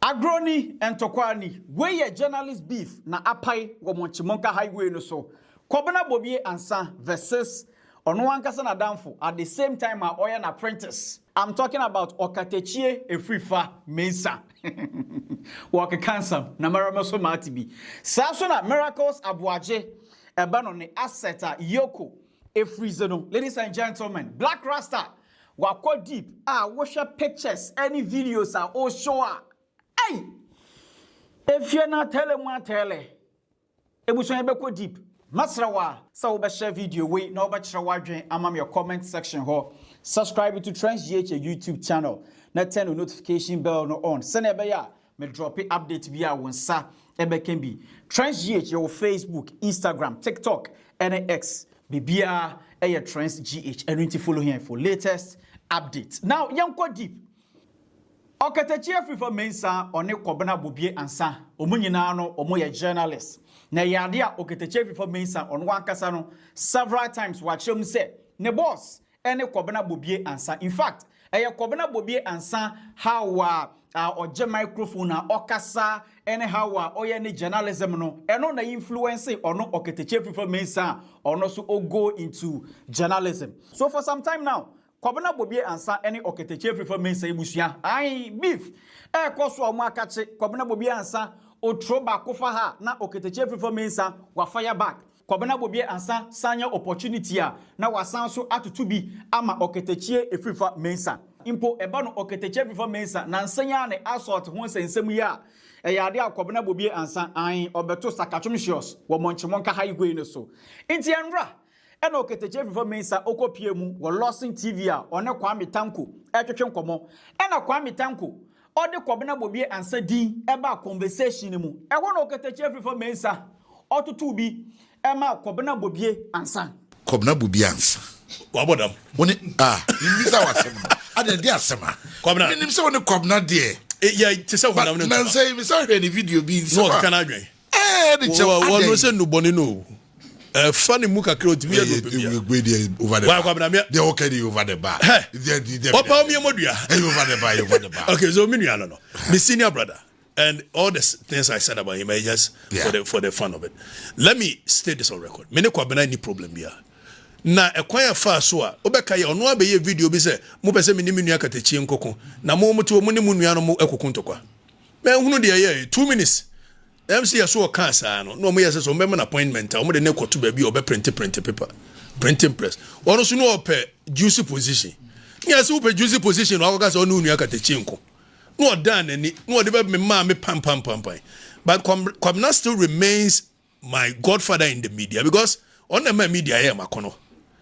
Agroni and Tokwani, where ye journalist beef na apai Womonchimonka highway no so. Kobana Bobie Ansah versus Onuankasa na Danfo at the same time our oil apprentice. I'm talking about Okatakyie Afrifa Mensa. Waka cancer na maramaso matibi. Sasona miracles Aboagye ebano ne asset EOCO efrizeno. Ladies and gentlemen, Blakk Rasta wako deep. Watch pictures, any videos all show. Hey, if you're not telling one tell it was go deep. Masrawa, so be share video we no be chrawa amam your comment section ho. Subscribe to Trends GH YouTube channel. Na turn the notification bell no on. Send ebeya me drop it update via wonsa ebe can be Trends GH your Facebook, Instagram, TikTok, and X. Bibia Trends GH and to follow here for latest updates. Now, young go deep. Okatakyie Afrifa Mensa one Kobana Bobie Ansah omo nyina no omo ye journalist na yade a Okatakyie Afrifa Mensa on wankasa no several times wachem say ne boss ene Kobana Bobie Ansah. In fact Kobana Bobie Ansah how oje microphone na okasa ene how oye ne journalism no eno na influence ono Okatakyie Afrifa Mensa ono so go into journalism. So for some time now Kobana Bobie Ansah any Okatakyie Afrifa Mensa ebusia ai beef koso omo akache Kobana Bobie Ansah otro ba kofa ha na Okatakyie Afrifa Mensa wa fire back Kobana Bobie Ansah sanya opportunity na wasan so atutu bi ama Okatakyie Afrifa Mensa impo eba no Okatakyie Afrifa Mensa na nsanya ne assault ho nsensem yi a eyade a Kobana Bobie Ansah ai obeto sakatwomhyios wo monchimonka highway no so enti enra ena Okatakyie Afrifa Mensa okopie mu wo losing TV a one Kwame Tanko etwetwe nkomo ena Kwame Tanko ode Kobana Bobie Ansah din eba conversation mu eho na Okatakyie Afrifa Mensa otutu bi ema Kobana Bobie Ansah Bobie Ansah wabodam woni nimisa wasema ade de asema Kobana nimisa woni Kobana de ya tese wona no na say mi say the video bi no kana adwen de chewa wonu se no bone no funny muka crowd we over the bar. They okay over the bar. Over the bar. Okay, so no. My senior brother and all the things I said about him, I just for the fun of it. Let me state this on record. Me ne kwa bena any problem here. Na ekwan fa so a obeka ye ono abeye video bi se mo pese me ni menua Okatakyie nkoko na mo mutu mo ne menua no mo ekoko ntokwa. Me hunu de ye 2 minutes. MC so cancer no mo yes so member appointment o mo de ne kwoto ba bi o be print paper printing press ono so no ope juicy position yes ope juicy position o akaka so no nua Okatakyie nko no odan ani no de ba me ma me pam but Kwamna still remains my godfather in the media because on the media here makono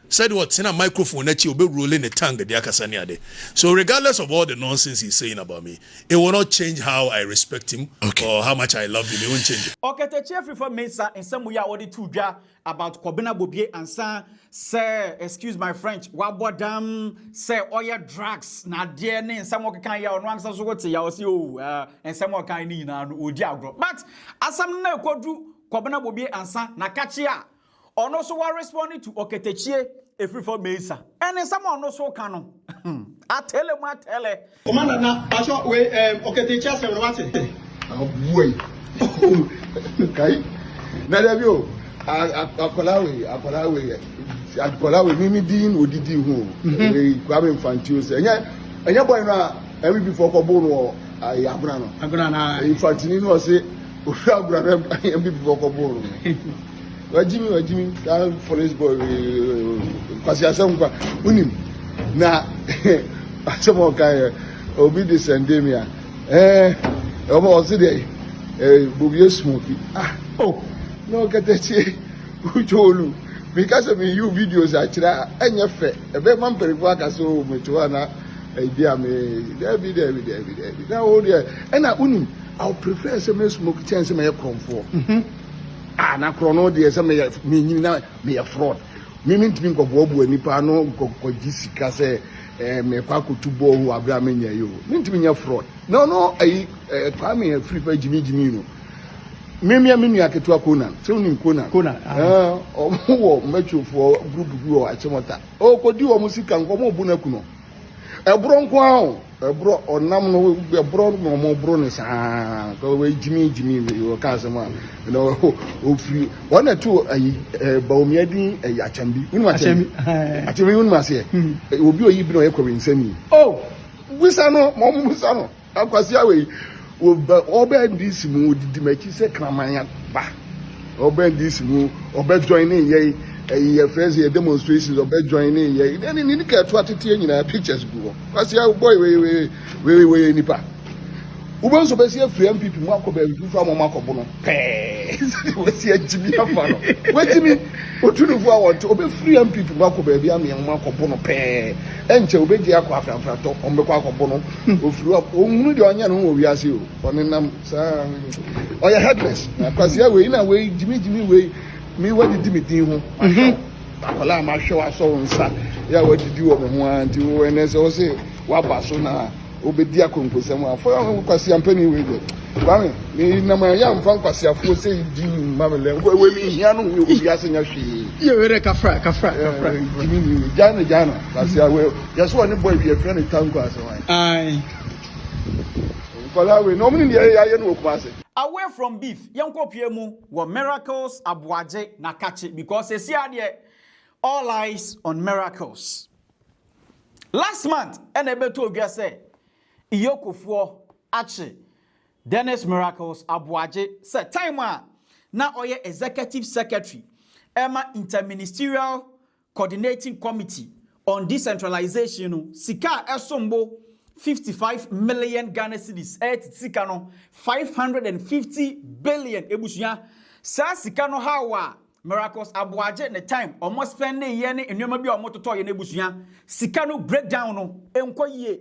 said what in a microphone that you'll be rolling the tongue the akasaniade. So regardless of all the nonsense he's saying about me, it will not change how I respect him or how much I love him. It won't change it. Okatakyie Afrifa Mensa in some way already to about Kobana Bobie Ansah say excuse my French wabodam say oil drugs na DNA and some can ya on so what ya was you and some kind ni na odi agro. But as some na kodu Kobana Bobie Ansah na kachia ono so wa responding to Okatakyie Afrifa Mensa and someone also can I tell him Commander na pasho we Okatakyie se what wait okay na devio akolawe mimi din odidi ho Kwame Infantile se enya boy na every before ko bo no aguna na Infantile no say aguna every before ko bo no wajimi that police boy kwasi asempa unim na asemo kai obi de sendemia omo se dey Bobie smoky no Okatakyie ucholu because me you videos achira enya fe ebe man perifo aka so meto na idea me David na o dey na unim I would prefer some smoke chance me comfort na krono dey say me nyina me fraud me ntimi nkobo nipa no nkogisi say me kwa kutubo hu abra me nya yo me ntimi nya fraud no ayi Kwame Afrifa jimi no me aketua kona se unim kona omo wo matchufo group bi o achemota o kodi o musika nkomo bu na kuno ebro nko ahụ ebro onam no ebro no mo bro ne saa ko we jimi we ka asema no ofiri one two ayi bawmiadin ayi achambi unu achambi unu mase obi oyi bi no ekọ nsani oh wisa no mo musa no akwasi awe oba ndisi mu odidi machi se kramanya ba oba ndisi mu oba join in ye your friends here demonstrations of joining here then you need to attend nyina pictures go kwasi boy we nipa uban so be see free MPP mu akoba bi fa mo makobo no pe we see ajimi afa no wetimi otunufu awot obe free MPP mu akoba bi am yem makobo no pe enche obeji akọ afranfra to ombekọ akobo no ofuru ohunu de onya no wo wiase o onenam sa oya headless kwasi we na we jimi we me what did me din ho akola ma hwe wa so nsa ya what did you wo ho anti wo enese o se wa baso na obedi akonkosam afo kwasi ampani we go ba me na ma ya mfa kwasi afo se din mamele we mi hia no obi asenya hwe ye were kafra jimi jana kwasi awe ya so ne boy be friend tango aso ai kola we no mni ya no okumase. Away from beef, yanko piemu were Miracles Aboagye na kache because all eyes on Miracles. Last month, enebeto ogia say EOCO for ache Dennis Miracles Aboagye said time na oye executive secretary Emma Interministerial Coordinating Committee on Decentralization sika esombo 55 million Ghana cedis sika no 550 billion ebusuya sa sika no hawa Miracles Aboagye ne time almost spend ye ne enwema bi omototo ye ne ebusuya sika no breakdown no enko ye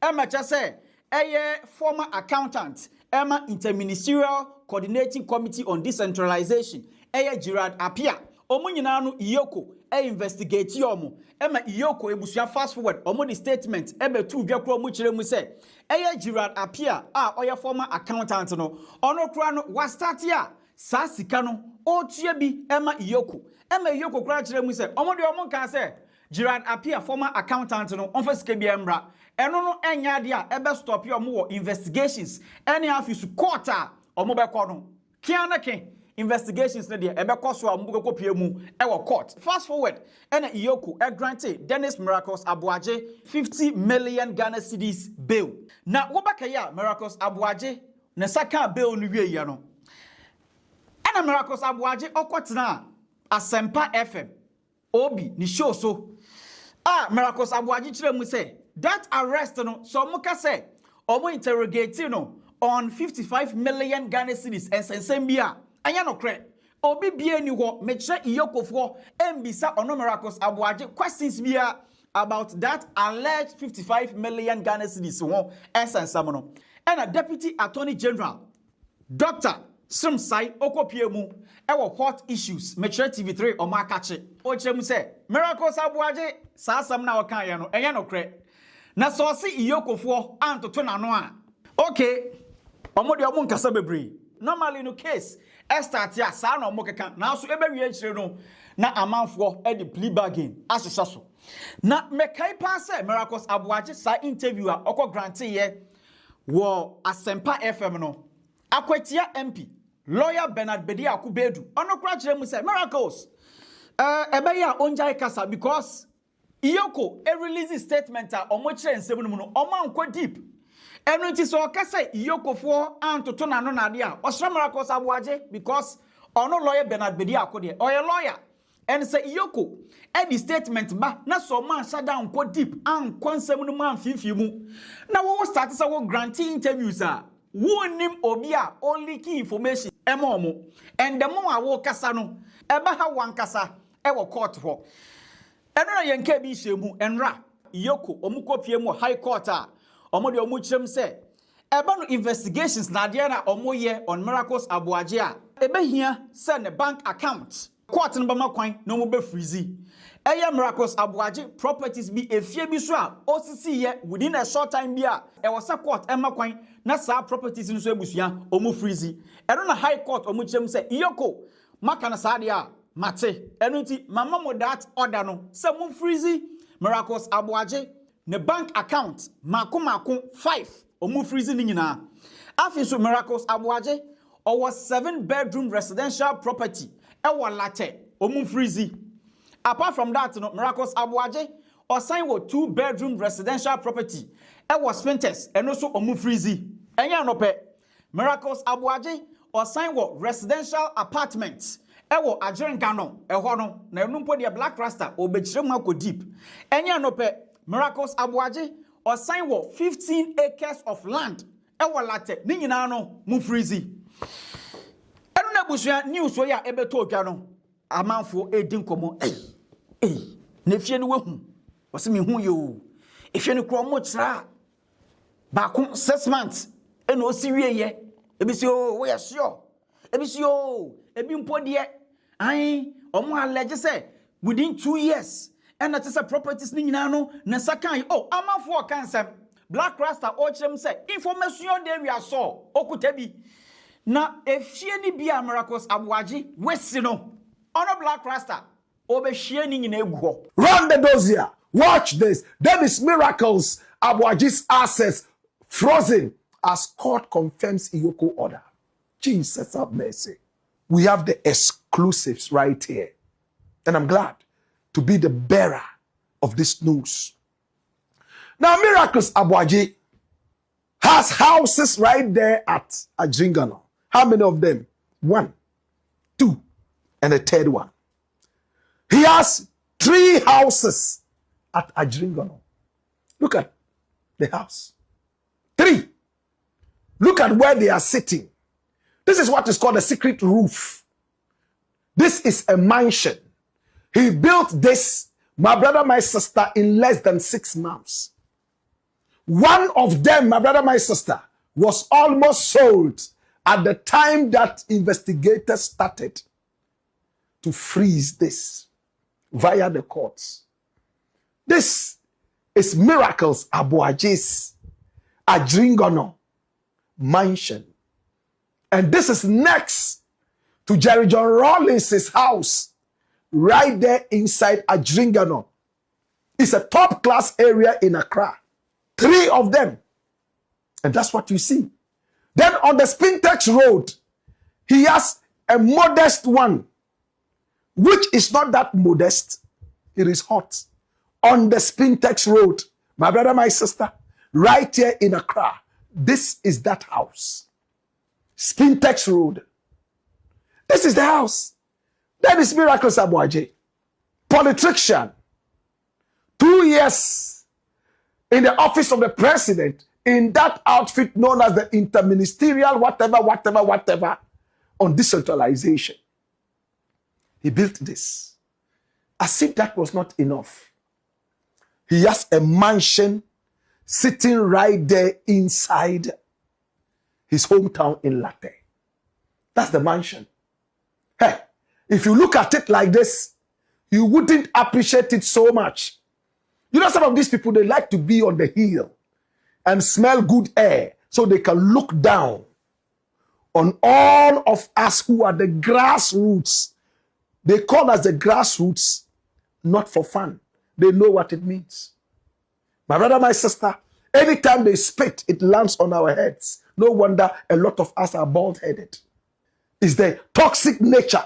emecha say eye former accountant Emma Interministerial Coordinating Committee on Decentralization eye Gerard Apia omo nyina no EOCO investigate yomo ema EOCO ebusuya fast forward omo the statement tu dwakro mu kire mu se eye Gerard Apia oya former accountant no ono kra no wa start ya sa sika no otue bi ema EOCO kra kire mu se omo de omo kan se Gerard Apia former accountant no onfa sika bi embra eno no enya de a stop yomo wo investigations any office court omo be ko no kianake investigations na there ebe koso a mbugo kopie mu e wo court fast forward ena EOCO granted Dennis Miracles Aboagye 50 million Ghana cedis bail na wo bakaya Miracles Aboagye na saka bail no wie ya no ena Miracles Aboagye okotena Asempa FM obi ni show so Miracles Aboagye kire mu say that arrest no so muka say omo interrogate no on 55 million Ghana cedis ensensem bia anya no kre obi bia ni ho metre EOCO for embisa ono Miracles Aboagye questions bia about that alleged 55 million Ghana cedis ho essensam no and a deputy attorney general Dr. Simsai Okopiemu ewo hot issues metre TV3 o makache o chemu say Miracles Aboagye sasam na okan ye no enya no kre na so se EOCO for antoto na no a okay omo de omo nkasa bebre normally no case start ya sa na omokeka na so ebe wie kire no na amanfo e the plea bargain asesa so na mekai pa say Miracles Aboagye sa interview a okọ grante ye wo Asempa FM no akwatia MP lawyer Bernard Bedi Akubedu ono kra kire mu say Miracles ebe ya onjai kasa because EOCO release statement a omo kire nsem no mu no omanko deep eno nti so okasa EOCO for antoto na no na de a osra Miracles Aboagye because ono lawyer Bernard Bedi Akode oye lawyer and say EOCO the statement ba na so man shut down ko deep an konsem no man fifi mu na wo start say wo granting interviews wonim obi a only key information emomo and the mo a wo kasa no eba ha wan kasa e wo court ho eno na yenka bi hyemu enra EOCO omukopie mu high court a omo de omo chirem say eba no investigations na de na omo ye on Miracles Aboagye a ebe hia say ne bank account court no bama kwan no mo be freeze eye Miracles Aboagye properties bi efie bi so a osisi ye within a short time bi a e was a court ema kwan na sa properties no so ebusua omo freeze eno na high court omo chirem say EOCO maka na sa de a mate eno nti mama mo that order no say mo freeze Miracles Aboagye ne bank account mako 5 omu freeze ni nyina afi so Miracles Aboagye or 7-bedroom residential property ewo Latte omu freeze. Apart from that, no, Miracles Aboagye or sign 2-bedroom residential property ewo Spinters and also omu freeze. Enya no pe Miracles Aboagye or sign residential apartments ewo Ajerenkano eho no na enumpo de Blakk Rasta obechire mu deep. Enya no pe Miracles Aboagye or sign 15 acres of land ewo Latte ni nyina no mu freeze. Enu na busua news so ya ebeto odwa no amanfo edin komo na fie ni wehu wose me hu yo efie ni kro mo kira ba ko 6 months eno osi wieye ebisi o we sure ebisi o ebi mpodie an omo allege say within 2 years and that is a properties ni nyina no na sakan amanfo kansem Blakk Rasta o chrem say information dey we saw okutabi na efie ni bia Miracles Aboagye wesi no ono Blakk Rasta obehie ni nyina egu ho. Run the dossier. Watch this. There is Miracles Aboagye's assets frozen as court confirms EOCO order. Jesus have mercy. We have the exclusives right here. And I'm glad to be the bearer of this news. Now, Miracles Aboagye has houses right there at Ajingano. How many of them? 1, 2, and a third one. He has 3 houses at Ajingano. Look at the house. 3. Look at where they are sitting. This is what is called a secret roof. This is a mansion. He built this, my brother, my sister, in less than 6 months. One of them, my brother, my sister, was almost sold at the time that investigators started to freeze this via the courts. This is Miracles Aboagye's Ajingano mansion. And this is next to Jerry John Rawlings' house right there inside Ajingano. It's a top-class area in Accra. 3 of them. And that's what you see. Then on the Spintex Road, he has a modest one, which is not that modest. It is hot. On the Spintex Road, my brother, my sister, right here in Accra, this is that house. Spintex Road. This is the house. That is Miracles Aboagye. Politician. 2 years in the office of the president, in that outfit known as the interministerial whatever on decentralization. He built this. As if that was not enough. He has a mansion sitting right there inside his hometown in Latte. That's the mansion. Hey, if you look at it like this, you wouldn't appreciate it so much. You know, some of these people, they like to be on the hill and smell good air so they can look down on all of us who are the grassroots. They call us the grassroots, not for fun. They know what it means. My brother, my sister, anytime they spit, it lands on our heads. No wonder a lot of us are bald-headed. It's the toxic nature,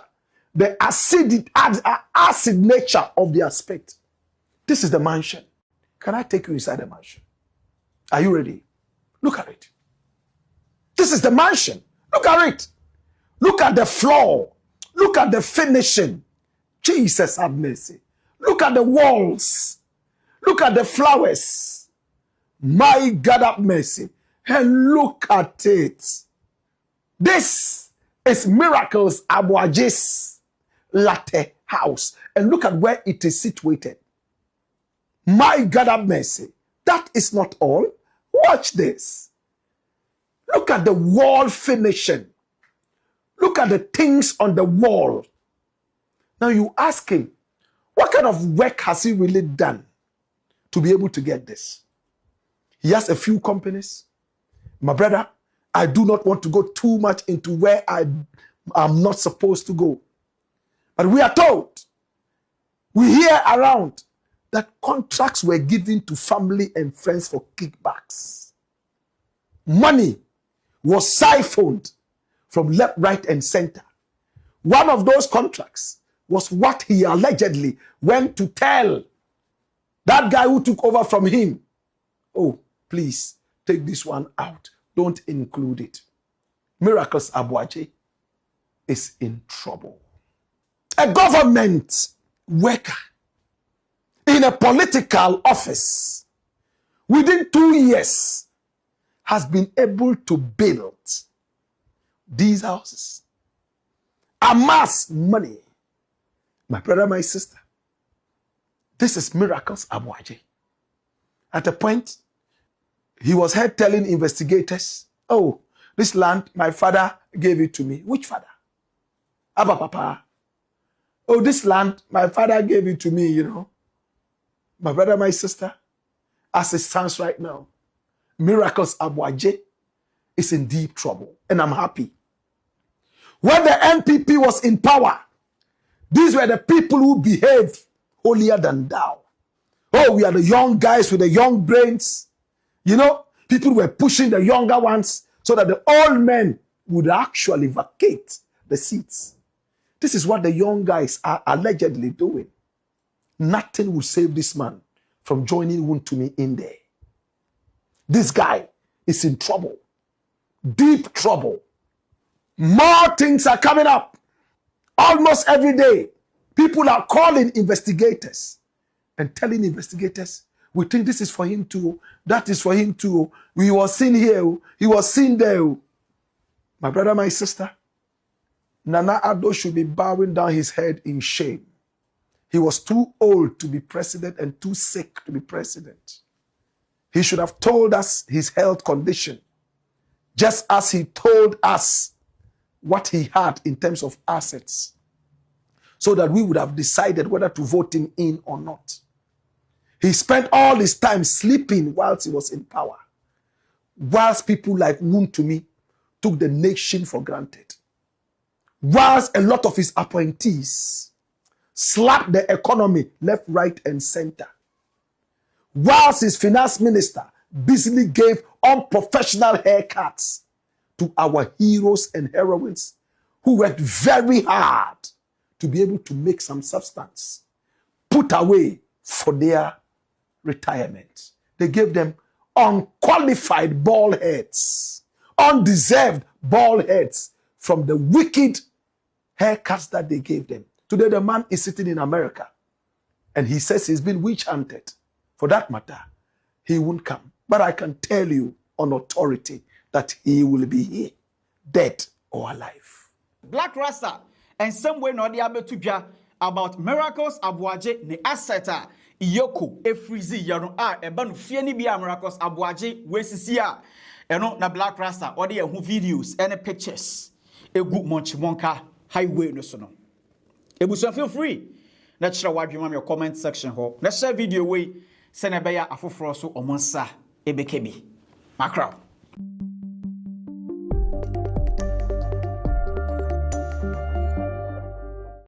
the acid nature of their spit. This is the mansion. Can I take you inside the mansion? Are you ready? Look at it. This is the mansion. Look at it. Look at the floor. Look at the finishing. Jesus have mercy. Look at the walls. Look at the flowers. My God have mercy. And look at it. This is Miracles Aboagye's Latte house. And look at where it is situated. My God have mercy. That is not all. Watch this. Look at the wall finishing. Look at the things on the wall. Now you ask him, what kind of work has he really done to be able to get this? He has a few companies. My brother, I do not want to go too much into where I am not supposed to go. But we are told, we hear around that contracts were given to family and friends for kickbacks. Money was siphoned from left, right, and center. One of those contracts was what he allegedly went to tell that guy who took over from him. Oh, please take this one out. Don't include it. Miracles Aboagye is in trouble. A government worker in a political office within 2 years has been able to build these houses, amass money. My brother, my sister, this is Miracles Aboagye. At a point, he was heard telling investigators, oh, this land, my father gave it to me. Which father? Abba Papa. Oh, this land, my father gave it to me, you know. My brother, my sister, as it stands right now, Miracles Aboagye is in deep trouble. And I'm happy. When the NPP was in power, these were the people who behaved holier than thou. Oh, we are the young guys with the young brains. You know, people were pushing the younger ones so that the old men would actually vacate the seats. This is what the young guys are allegedly doing. Nothing will save this man from joining Wontumi in there. This guy is in trouble. Deep trouble. More things are coming up. Almost every day, people are calling investigators and telling investigators, we think this is for him too, that is for him too. He was seen here, he was seen there. My brother, my sister, Nana Addo should be bowing down his head in shame. He was too old to be president and too sick to be president. He should have told us his health condition, just as he told us what he had in terms of assets, so that we would have decided whether to vote him in or not. He spent all his time sleeping whilst he was in power, whilst people like Wontumi took the nation for granted, whilst a lot of his appointees slapped the economy left, right, and center, whilst his finance minister busily gave unprofessional haircuts to our heroes and heroines who worked very hard to be able to make some substance, put away for their retirement. They gave them unqualified bald heads, undeserved bald heads from the wicked haircuts that they gave them. Today the man is sitting in America and he says he's been witch hunted. For that matter, he won't come. But I can tell you on authority that he will be here, dead or alive. Blakk Rasta and some way no able to be about Miracles Aboagye ne asset EOCO efrizi yano eba no fie ni bia Miracles Aboagye wesisi a eno na Blakk Rasta or the videos and pictures egu Monchimonka highway no so no. Ebuso feel free. Na chira wadwema your comment section ho. Na share video we send ebeya afoforo so omonsa ebekebi. Macro.